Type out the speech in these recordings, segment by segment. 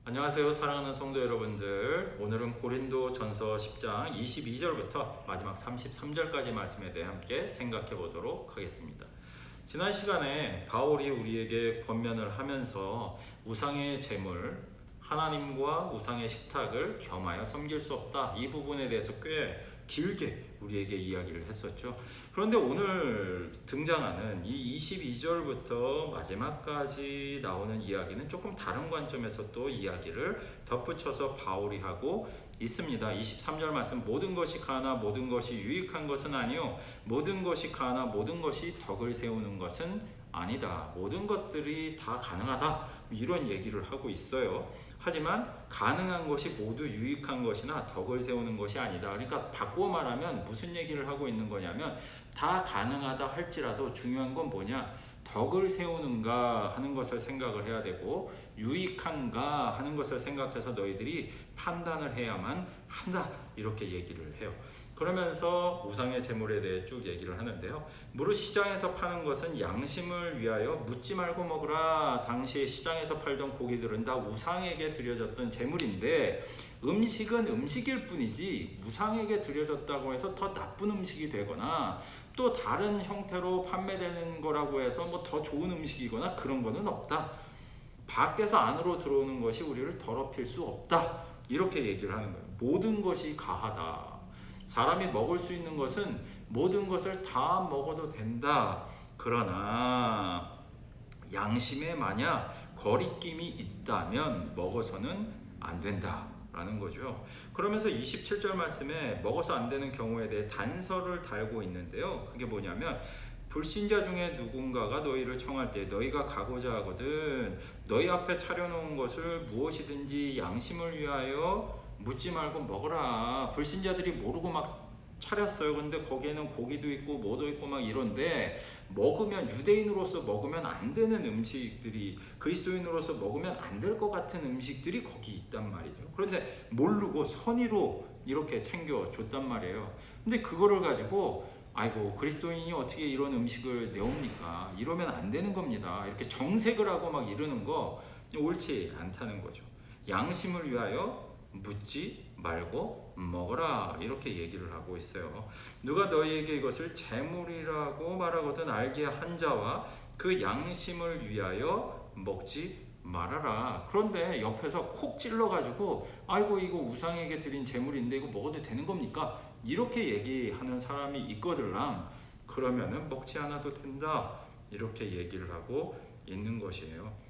안녕하세요, 사랑하는 성도 여러분들. 오늘은 고린도 전서 10장 22절부터 마지막 33절까지 말씀에 대해 함께 생각해 보도록 하겠습니다. 지난 시간에 바울이 우리에게 권면을 하면서 우상의 제물, 하나님과 우상의 식탁을 겸하여 섬길 수 없다, 이 부분에 대해서 꽤 길게 우리에게 이야기를 했었죠. 그런데 오늘 등장하는 이 22절부터 마지막까지 나오는 이야기는 조금 다른 관점에서 또 이야기를 덧붙여서 바울이 하고 있습니다. 23절 말씀, 모든 것이 가나 모든 것이 유익한 것은 아니요 모든 것이 가나 모든 것이 덕을 세우는 것은 아니다. 모든 것들이 다 가능하다, 이런 얘기를 하고 있어요. 하지만 가능한 것이 모두 유익한 것이나 덕을 세우는 것이 아니다. 그러니까 바꾸어 말하면 무슨 얘기를 하고 있는 거냐면, 다 가능하다 할지라도 중요한 건 뭐냐, 덕을 세우는가 하는 것을 생각을 해야 되고, 유익한가 하는 것을 생각해서 너희들이 판단을 해야만 한다, 이렇게 얘기를 해요. 그러면서 우상의 제물에 대해 쭉 얘기를 하는데요. 무릇 시장에서 파는 것은 양심을 위하여 묻지 말고 먹으라. 당시에 시장에서 팔던 고기들은 다 우상에게 드려졌던 제물인데, 음식은 음식일 뿐이지 우상에게 드려졌다고 해서 더 나쁜 음식이 되거나 또 다른 형태로 판매되는 거라고 해서 뭐 더 좋은 음식이거나 그런 거는 없다. 밖에서 안으로 들어오는 것이 우리를 더럽힐 수 없다, 이렇게 얘기를 하는 거예요. 모든 것이 가하다. 사람이 먹을 수 있는 것은 모든 것을 다 먹어도 된다. 그러나 양심에 만약 거리낌이 있다면 먹어서는 안 된다 라는 거죠. 그러면서 27절 말씀에 먹어서 안 되는 경우에 대해 단서를 달고 있는데요. 그게 뭐냐면, 불신자 중에 누군가가 너희를 청할 때 너희가 가고자 하거든 너희 앞에 차려놓은 것을 무엇이든지 양심을 위하여 묻지 말고 먹어라. 불신자들이 모르고 막 차렸어요. 근데 거기에는 고기도 있고 뭐도 있고 막 이런데, 먹으면, 유대인으로서 먹으면 안 되는 음식들이, 그리스도인으로서 먹으면 안 될 것 같은 음식들이 거기 있단 말이죠. 그런데 모르고 선의로 이렇게 챙겨줬단 말이에요. 근데 그거를 가지고 아이고 그리스도인이 어떻게 이런 음식을 내옵니까? 이러면 안 되는 겁니다. 이렇게 정색을 하고 막 이러는 거 옳지 않다는 거죠. 양심을 위하여 묻지 말고 먹어라, 이렇게 얘기를 하고 있어요. 누가 너희에게 이것을 재물이라고 말하거든 알게 한 자와 그 양심을 위하여 먹지 말아라. 그런데 옆에서 콕 찔러가지고 아이고 이거 우상에게 드린 재물인데 이거 먹어도 되는 겁니까? 이렇게 얘기하는 사람이 있거들랑, 그러면은 먹지 않아도 된다, 이렇게 얘기를 하고 있는 것이에요.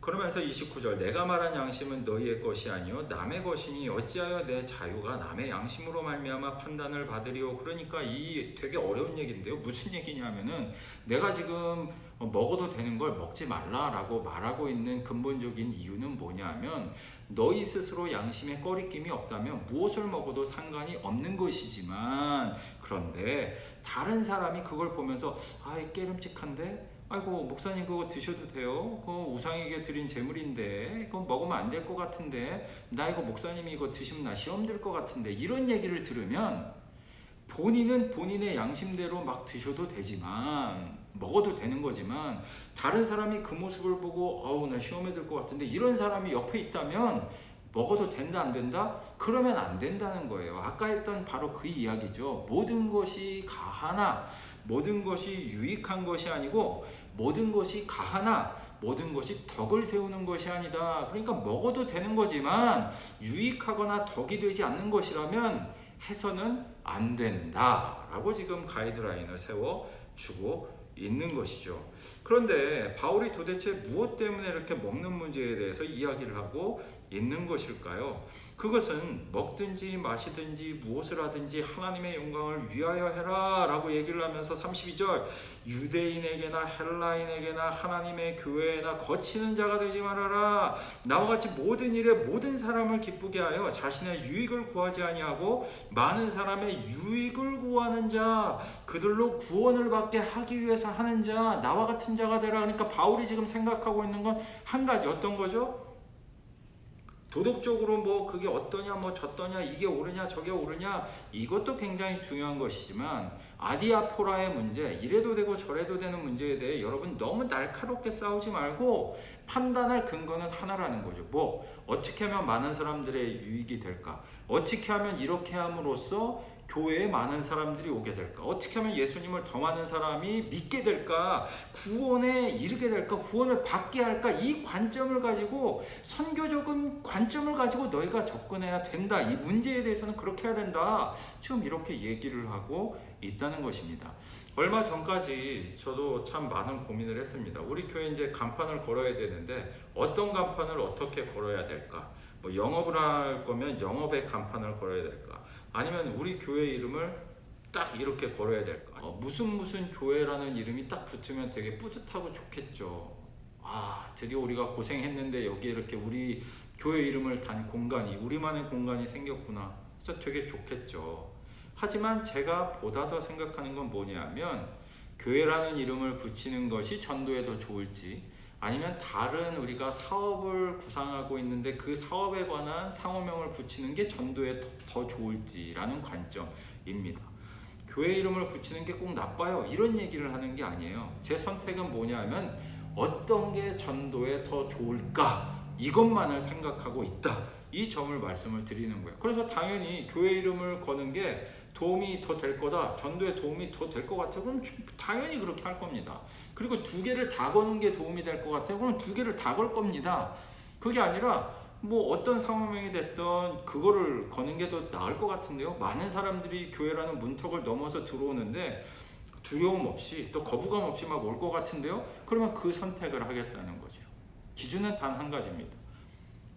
그러면서 29절, 내가 말한 양심은 너희의 것이 아니요 남의 것이니 어찌하여 내 자유가 남의 양심으로 말미암아 판단을 받으리요. 그러니까 이 되게 어려운 얘기인데요. 무슨 얘기냐면은, 내가 지금 먹어도 되는 걸 먹지 말라라고 말하고 있는 근본적인 이유는 뭐냐면, 너희 스스로 양심에 꺼리낌이 없다면 무엇을 먹어도 상관이 없는 것이지만, 그런데 다른 사람이 그걸 보면서 아이 깨름직한데, 아이고 목사님 그거 드셔도 돼요? 그거 우상에게 드린 제물인데 그거 먹으면 안 될 것 같은데, 나 이거 목사님이 이거 드시면 나 시험 들 것 같은데, 이런 얘기를 들으면 본인은 본인의 양심대로 막 드셔도 되지만, 먹어도 되는 거지만, 다른 사람이 그 모습을 보고 아우 나 시험에 들 것 같은데, 이런 사람이 옆에 있다면 먹어도 된다 안 된다? 그러면 안 된다는 거예요. 아까 했던 바로 그 이야기죠. 모든 것이 가하나 모든 것이 유익한 것이 아니고 모든 것이 가하나 모든 것이 덕을 세우는 것이 아니다. 그러니까 먹어도 되는 거지만 유익하거나 덕이 되지 않는 것이라면 해서는 안 된다 라고 지금 가이드라인을 세워주고 있는 것이죠. 그런데 바울이 도대체 무엇 때문에 이렇게 먹는 문제에 대해서 이야기를 하고 있는 것일까요? 그것은 먹든지 마시든지 무엇을 하든지 하나님의 영광을 위하여 해라 라고 얘기를 하면서 32절, 유대인에게나 헬라인에게나 하나님의 교회에나 거치는 자가 되지 말아라. 나와 같이 모든 일에 모든 사람을 기쁘게 하여 자신의 유익을 구하지 아니하고 많은 사람의 유익을 구하는 자, 그들로 구원을 받게 하기 위해서 하는 자, 나와 같은 자가 되라. 그러니까 바울이 지금 생각하고 있는 건 한 가지, 어떤 거죠? 도덕적으로 뭐 그게 어떠냐 뭐 저떠냐 이게 옳으냐 저게 옳으냐, 이것도 굉장히 중요한 것이지만, 아디아포라의 문제, 이래도 되고 저래도 되는 문제에 대해 여러분 너무 날카롭게 싸우지 말고 판단할 근거는 하나라는 거죠. 뭐 어떻게 하면 많은 사람들의 유익이 될까? 어떻게 하면 이렇게 함으로써 교회에 많은 사람들이 오게 될까? 어떻게 하면 예수님을 더 많은 사람이 믿게 될까? 구원에 이르게 될까? 구원을 받게 할까? 이 관점을 가지고, 선교적인 관점을 가지고 너희가 접근해야 된다. 이 문제에 대해서는 그렇게 해야 된다. 지금 이렇게 얘기를 하고 있다는 것입니다. 얼마 전까지 저도 참 많은 고민을 했습니다. 우리 교회 이제 간판을 걸어야 되는데 어떤 간판을 어떻게 걸어야 될까? 뭐 영업을 할 거면 영업의 간판을 걸어야 될까? 아니면 우리 교회 이름을 딱 이렇게 걸어야 될까? 무슨 교회라는 이름이 딱 붙으면 되게 뿌듯하고 좋겠죠. 드디어 우리가 고생했는데 여기에 이렇게 우리 교회 이름을 단 공간이, 우리만의 공간이 생겼구나. 진짜 되게 좋겠죠. 하지만 제가 보다 더 생각하는 건 뭐냐면, 교회라는 이름을 붙이는 것이 전도에 더 좋을지, 아니면 다른 우리가 사업을 구상하고 있는데 그 사업에 관한 상호명을 붙이는 게 전도에 더 좋을지라는 관점입니다. 교회 이름을 붙이는 게 꼭 나빠요, 이런 얘기를 하는 게 아니에요. 제 선택은 뭐냐면 어떤 게 전도에 더 좋을까, 이것만을 생각하고 있다, 이 점을 말씀을 드리는 거예요. 그래서 당연히 교회 이름을 거는 게 도움이 더 될 거다, 전도에 도움이 더 될 것 같아요, 그럼 당연히 그렇게 할 겁니다. 그리고 두 개를 다 거는 게 도움이 될 것 같아요, 그럼 두 개를 다 걸 겁니다. 그게 아니라 뭐 어떤 상호명이 됐던 그거를 거는 게 더 나을 것 같은데요. 많은 사람들이 교회라는 문턱을 넘어서 들어오는데 두려움 없이 또 거부감 없이 막 올 것 같은데요. 그러면 그 선택을 하겠다는 거죠. 기준은 단 한 가지입니다.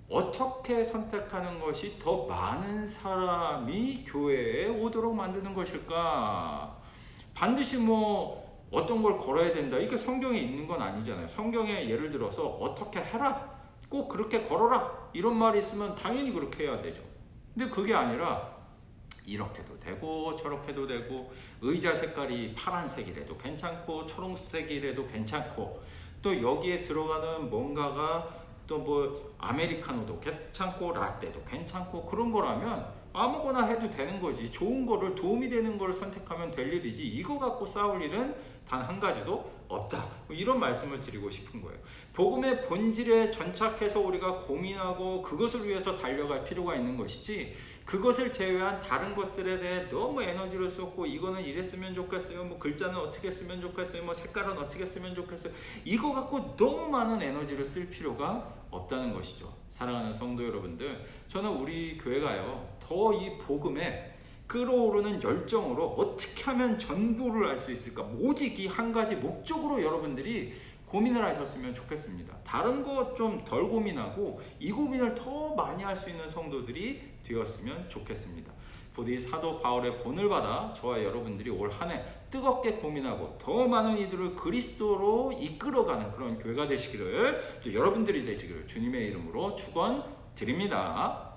어떻게 선택하는 것이 더 많은 사람이 교회에 오도록 만드는 것일까? 반드시 뭐 어떤 걸 걸어야 된다, 이게 성경에 있는 건 아니잖아요. 성경에 예를 들어서 어떻게 해라, 꼭 그렇게 걸어라, 이런 말이 있으면 당연히 그렇게 해야 되죠. 근데 그게 아니라 이렇게도 되고 저렇게도 되고, 의자 색깔이 파란색이라도 괜찮고 초록색이라도 괜찮고, 또 여기에 들어가는 뭔가가 또 뭐 아메리카노도 괜찮고 라떼도 괜찮고, 그런 거라면 아무거나 해도 되는 거지. 좋은 거를, 도움이 되는 거를 선택하면 될 일이지, 이거 갖고 싸울 일은 단 한 가지도 없다, 이런 말씀을 드리고 싶은 거예요. 복음의 본질에 전착해서 우리가 고민하고 그것을 위해서 달려갈 필요가 있는 것이지, 그것을 제외한 다른 것들에 대해 너무 에너지를 쏟고, 이거는 이랬으면 좋겠어요, 뭐 글자는 어떻게 쓰면 좋겠어요, 뭐 색깔은 어떻게 쓰면 좋겠어요, 이거 갖고 너무 많은 에너지를 쓸 필요가 없다는 것이죠. 사랑하는 성도 여러분들, 저는 우리 교회가요, 더 이 복음에 끓어오르는 열정으로 어떻게 하면 전도를 할 수 있을까, 오직 이 한 가지 목적으로 여러분들이 고민을 하셨으면 좋겠습니다. 다른 거 좀 덜 고민하고 이 고민을 더 많이 할 수 있는 성도들이 되었으면 좋겠습니다. 부디 사도 바울의 본을 받아 저와 여러분들이 올 한 해 뜨겁게 고민하고 더 많은 이들을 그리스도로 이끌어가는 그런 교회가 되시기를, 또 여러분들이 되시기를 주님의 이름으로 축원드립니다.